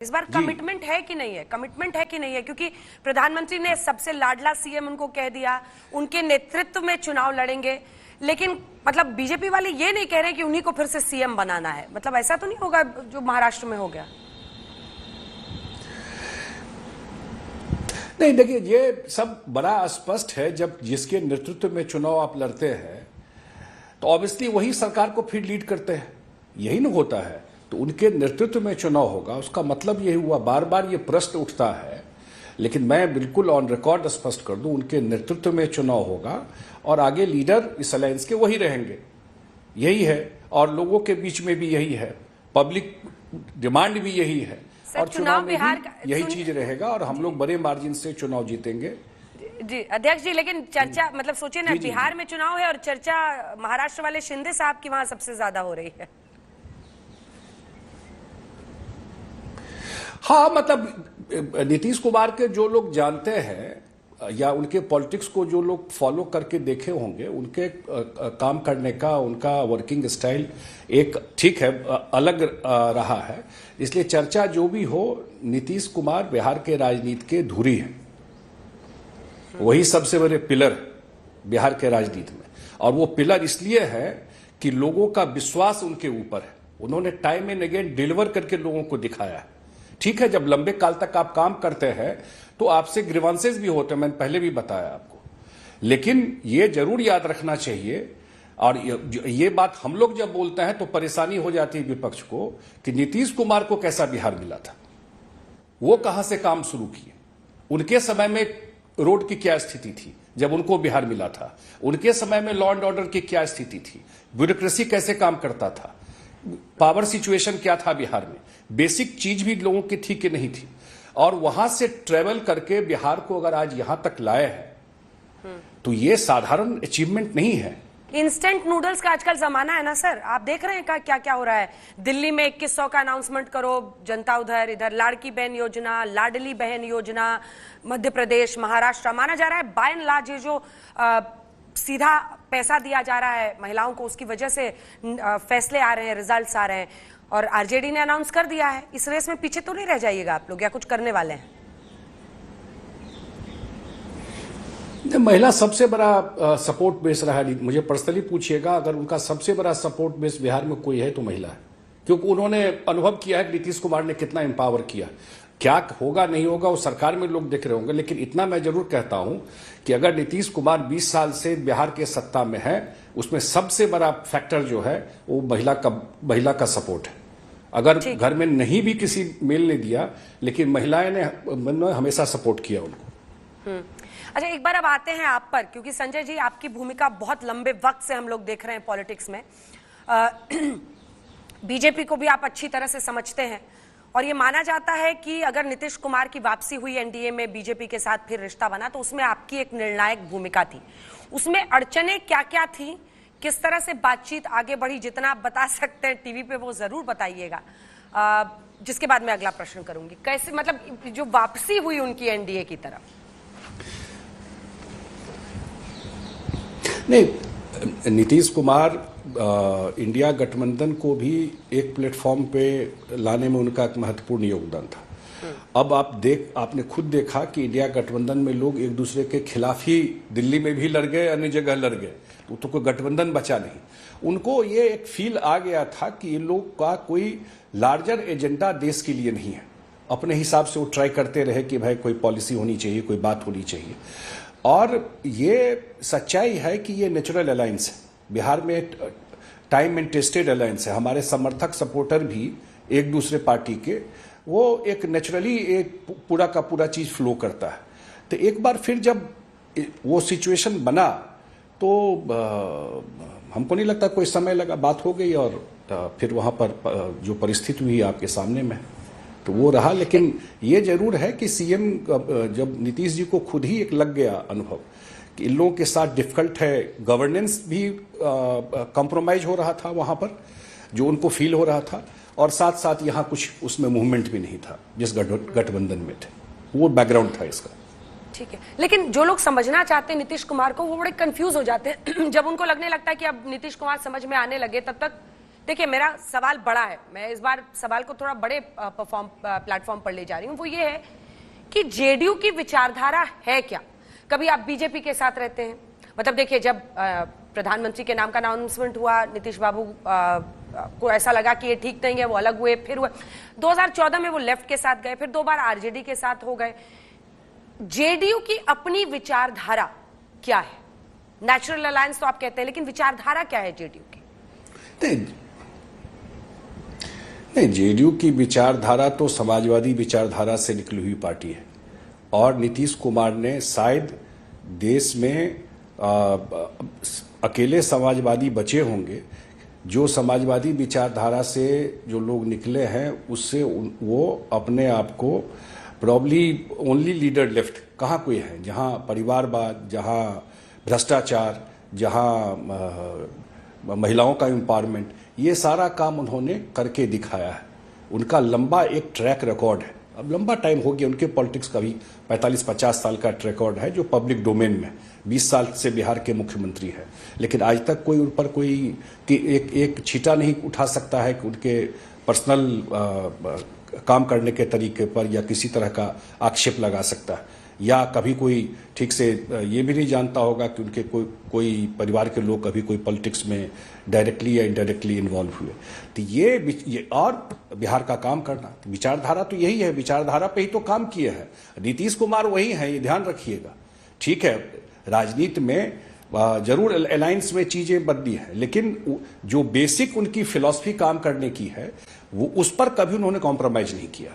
इस बार कमिटमेंट है कि नहीं है, कमिटमेंट है कि नहीं है? क्योंकि प्रधानमंत्री ने सबसे लाडला सीएम उनको कह दिया, उनके नेतृत्व में चुनाव लड़ेंगे, लेकिन मतलब बीजेपी वाले ये नहीं कह रहे कि उन्हीं को फिर से सीएम बनाना है। मतलब ऐसा तो नहीं होगा जो महाराष्ट्र में हो गया? नहीं, देखिए ये सब बड़ा स्पष्ट है। जब जिसके नेतृत्व में चुनाव आप लड़ते हैं तो ऑब्वियसली वही सरकार को फिर लीड करते हैं, यही ना होता है। तो उनके नेतृत्व में चुनाव होगा, उसका मतलब यही हुआ। बार बार ये प्रश्न उठता है, लेकिन मैं बिल्कुल ऑन रिकॉर्ड स्पष्ट कर दूं, उनके नेतृत्व में चुनाव होगा और आगे लीडर इस अलायंस के वही रहेंगे, यही है। और लोगों के बीच में भी यही है, पब्लिक डिमांड भी यही है, और चुनाव में भी यही चीज रहेगा और हम लोग बड़े मार्जिन से चुनाव जीतेंगे। जी अध्यक्ष जी, लेकिन चर्चा मतलब सोचिए ना, बिहार में चुनाव है और चर्चा महाराष्ट्र वाले शिंदे साहब की वहां सबसे ज्यादा हो रही है। हाँ, मतलब नीतीश कुमार के जो लोग जानते हैं या उनके पॉलिटिक्स को जो लोग फॉलो करके देखे होंगे, उनके काम करने का, उनका वर्किंग स्टाइल एक ठीक है, अलग रहा है। इसलिए चर्चा जो भी हो, नीतीश कुमार बिहार के राजनीति के धुरी है, वही सबसे बड़े पिलर बिहार के राजनीति में। और वो पिलर इसलिए है कि लोगों का विश्वास उनके ऊपर है। उन्होंने टाइम एंड अगेन डिलीवर करके लोगों को दिखाया है। ठीक है, जब लंबे काल तक आप काम करते हैं तो आपसे ग्रीवांसेस भी होते हैं, मैंने पहले भी बताया आपको। लेकिन ये जरूर याद रखना चाहिए, और ये बात हम लोग जब बोलते हैं तो परेशानी हो जाती है विपक्ष को, कि नीतीश कुमार को कैसा बिहार मिला था, वो कहां से काम शुरू किए, उनके समय में रोड की क्या स्थिति थी जब उनको बिहार मिला था, उनके समय में लॉ एंड ऑर्डर की क्या स्थिति थी, ब्यूरोक्रेसी कैसे काम करता था, पावर सिचुएशन क्या था बिहार में, बेसिक चीज भी लोगों की ठीक नहीं थी। और वहां से ट्रेवल करके बिहार को अगर आज यहां तक लाए हैं तो ये साधारण अचीवमेंट नहीं है। इंस्टेंट नूडल्स का आजकल जमाना है ना सर, आप देख रहे हैं क्या क्या हो रहा है। दिल्ली में 2100 का अनाउंसमेंट करो, जनता उधर, इधर लाड़की बहन योजना, लाडली बहन योजना, मध्य प्रदेश, महाराष्ट्र, माना जा रहा है बाय एंड लार्ज ये जो सीधा पैसा दिया जा रहा है महिलाओं को, उसकी वजह से फैसले आ रहे हैं, रिजल्ट्स आ रहे हैं। और आरजेडी ने अनाउंस कर दिया है। इस रेस में पीछे तो नहीं रह जाइएगा आप लोग, या कुछ करने वाले हैं? महिला सबसे बड़ा सपोर्ट बेस रहा है। मुझे पर्सनली पूछिएगा, अगर उनका सबसे बड़ा सपोर्ट बेस बिहार में कोई है तो महिला है, क्योंकि उन्होंने अनुभव किया है कि नीतीश कुमार ने कितना एम्पावर किया। क्या होगा नहीं होगा वो सरकार में लोग देख रहे होंगे, लेकिन इतना मैं जरूर कहता हूं कि अगर नीतीश कुमार 20 साल से बिहार के सत्ता में है, उसमें सबसे बड़ा फैक्टर जो है वो महिला का सपोर्ट है। अगर घर में नहीं भी किसी मेल ने दिया, लेकिन महिलाएं ने हमेशा सपोर्ट किया उनको। अच्छा, एक बार अब आते हैं आप पर, क्योंकि संजय जी आपकी भूमिका बहुत लंबे वक्त से हम लोग देख रहे हैं पॉलिटिक्स में। बीजेपी को भी आप अच्छी तरह से समझते हैं, और ये माना जाता है कि अगर नीतीश कुमार की वापसी हुई एनडीए में, बीजेपी के साथ फिर रिश्ता बना, तो उसमें आपकी एक निर्णायक भूमिका थी। उसमें अड़चने क्या क्या थी, किस तरह से बातचीत आगे बढ़ी? जितना आप बता सकते हैं टीवी पे वो जरूर बताइएगा, जिसके बाद मैं अगला प्रश्न करूंगी। कैसे, मतलब जो वापसी हुई उनकी एनडीए की तरफ? नहीं, नीतीश कुमार इंडिया गठबंधन को भी एक प्लेटफॉर्म पे लाने में उनका एक महत्वपूर्ण योगदान था। अब आपने खुद देखा कि इंडिया गठबंधन में लोग एक दूसरे के खिलाफ ही दिल्ली में भी लड़ गए, अन्य जगह लड़ गए, तो कोई गठबंधन बचा नहीं। उनको ये एक फील आ गया था कि ये लोग का कोई लार्जर एजेंडा देश के लिए नहीं है। अपने हिसाब से वो ट्राई करते रहे कि भाई कोई पॉलिसी होनी चाहिए, कोई बात होनी चाहिए। और ये सच्चाई है कि ये नेचुरल अलायंस है, बिहार में टाइम एंड टेस्टेड अलायंस है। हमारे समर्थक सपोर्टर भी एक दूसरे पार्टी के, वो एक नेचुरली एक पूरा का पूरा चीज फ्लो करता है। तो एक बार फिर जब वो सिचुएशन बना तो हमको नहीं लगता कोई समय लगा, बात हो गई, और फिर वहां पर जो परिस्थिति हुई आपके सामने में तो वो रहा। लेकिन ये जरूर है कि सीएम जब नीतीश जी को खुद ही एक लग गया अनुभव कि इन लोगों के साथ डिफिकल्ट है, गवर्नेंस भी कॉम्प्रोमाइज हो रहा था वहां पर, जो उनको फील हो रहा था, और साथ साथ यहाँ कुछ उसमें मूवमेंट भी नहीं था जिस गठबंधन में थे, वो बैकग्राउंड था इसका। ठीक है, लेकिन जो लोग समझना चाहते हैं नीतीश कुमार को, वो बड़े कंफ्यूज हो जाते हैं जब उनको लगने लगता है कि अब नीतीश कुमार समझ में आने लगे, तब तक देखिए, मेरा सवाल बड़ा है, मैं इस बार सवाल को थोड़ा बड़े प्लेटफॉर्म पर ले जा रही हूं। वो ये है कि जेडीयू की विचारधारा है क्या? कभी आप बीजेपी के साथ रहते हैं, मतलब देखिए, जब प्रधानमंत्री के नाम का अनाउंसमेंट हुआ, नीतीश बाबू को ऐसा लगा कि ये ठीक नहीं है, वो अलग हुए, फिर हुआ 2014 में वो लेफ्ट के साथ गए, फिर 2 बार आरजेडी के साथ हो गए। जेडीयू की अपनी विचारधारा क्या है? नेचुरल अलायंस तो आप कहते हैं, लेकिन विचारधारा क्या है जेडीयू की? नहीं, जेडीयू की विचारधारा तो समाजवादी विचारधारा से निकली हुई पार्टी है, और नीतीश कुमार ने शायद देश में अकेले समाजवादी बचे होंगे जो समाजवादी विचारधारा से जो लोग निकले हैं, उससे वो अपने आप को प्रॉब्ली ओनली लीडर लेफ्ट कहाँ कोई है जहाँ परिवारवाद, जहाँ भ्रष्टाचार, जहाँ महिलाओं का एम्पावरमेंट, ये सारा काम उन्होंने करके दिखाया है। उनका लंबा एक ट्रैक रिकॉर्ड है। अब लंबा टाइम हो गया उनके पॉलिटिक्स का भी, 45-50 साल का ट्रैक रिकॉर्ड है जो पब्लिक डोमेन में। 20 साल से बिहार के मुख्यमंत्री हैं, लेकिन आज तक कोई उन पर कोई कि एक छींटा नहीं उठा सकता है कि उनके पर्सनल काम करने के तरीके पर या किसी तरह का आक्षेप लगा सकता है, या कभी कोई ठीक से ये भी नहीं जानता होगा कि उनके कोई परिवार के लोग कभी कोई पॉलिटिक्स में डायरेक्टली या इनडायरेक्टली इन्वॉल्व हुए। तो ये और बिहार का काम करना, विचारधारा तो यही है, विचारधारा पे ही तो काम किए हैं। नीतीश कुमार वही हैं, ये ध्यान रखिएगा। ठीक है, राजनीति में जरूर अलायंस में चीजें बदली हैं, लेकिन जो बेसिक उनकी फिलॉसफी काम करने की है, वो उस पर कभी उन्होंने कॉम्प्रोमाइज नहीं किया।